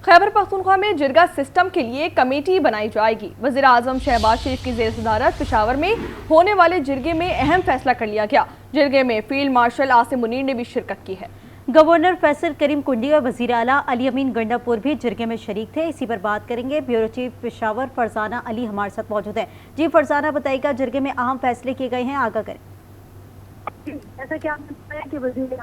खैबर पख्तूनख्वा में जिरगा सिस्टम के लिए कमेटी बनाई जाएगी। वज़ीर आज़म शहबाज शरीफ की ज़ेर सदारत पेशावर में होने वाले जिरगे में अहम फैसला कर लिया गया। जिरगे में फील्ड मार्शल आसिम मुनीर ने भी शिरकत की है। गवर्नर फैसल करीम कुंडी और वज़ीर आला अली अमीन गंडापुर भी जिरगे में शरीक थे। इसी पर बात करेंगे। ब्यूरो चीफ पेशावर फरजाना अली हमारे साथ मौजूद है। जी फरजाना, बताइएगा जिरगे में अहम फैसले किए गए हैं, आगाह करें। जैसा कि आपने बताया कि वज़ीर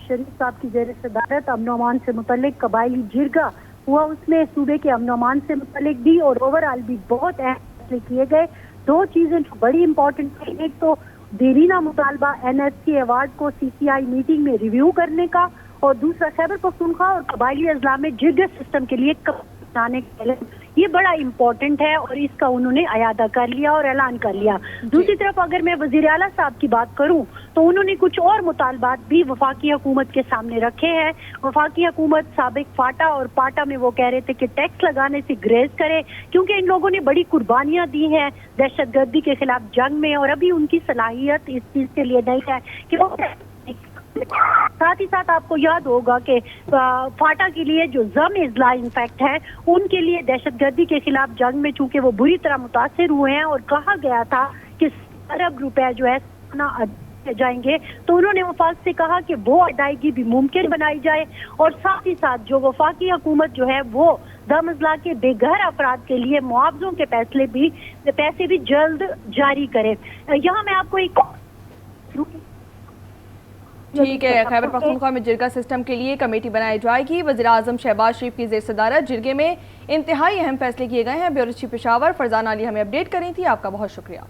शरीफ साहब की ज़ेर सदारत अमन अमान से मुतल्लिक कबायली जिरगा हुआ, उसमें सूबे के अमन अमान से मुतल्लिक भी और ओवरऑल भी बहुत अहम फैसले किए गए। दो चीज़ें जो बड़ी इंपॉर्टेंट थी, एक तो देरीना मुतालबा NSC अवार्ड को CCI मीटिंग में रिव्यू करने का, और दूसरा खैबर पख्तूनख्वा और कबायली अजला में जिरगा सिस्टम के लिए बनाने के, ये बड़ा इम्पोर्टेंट है और इसका उन्होंने अयादा कर लिया और ऐलान कर लिया। दूसरी तरफ अगर मैं वज़ीर आला साहब की बात करूं तो उन्होंने कुछ और मुतालबात भी वफाकी हुकूमत के सामने रखे हैं। वफाकी हुकूमत साबिक फाटा और पाटा में वो कह रहे थे कि टैक्स लगाने से ग्रेज करे, क्योंकि इन लोगों ने बड़ी कुर्बानियां दी हैं दहशतगर्दी के खिलाफ जंग में, और अभी उनकी सलाहियत इस चीज के लिए नहीं है कि वो। साथ ही साथ आपको याद होगा कि फाटा के लिए जो जम इजला इनफैक्ट है, उनके लिए दहशतगर्दी के खिलाफ जंग में चूंकि वो बुरी तरह मुतासिर हुए हैं और कहा गया था कि अरब रुपए जो है जाएंगे, तो उन्होंने वफाक से कहा कि वो अदायगी भी मुमकिन बनाई जाए, और साथ ही साथ जो वफाकी हुकूमत जो है वो दम अजला के बेघर अफराद के लिए मुआवजों के पैसे भी जल्द जारी करे। यहाँ मैं आपको एक ठीक है, खैबर पख्तूनख्वा में जिरगा सिस्टम के लिए कमेटी बनाई जाएगी। वज़ीर आज़म शहबाज शरीफ की ज़ेर सदारत जिरगे में इंतहाई अहम फैसले किए गए हैं। ब्यूरो चीफ पेशावर फरजाना अली हमें अपडेट करी थी। आपका बहुत शुक्रिया।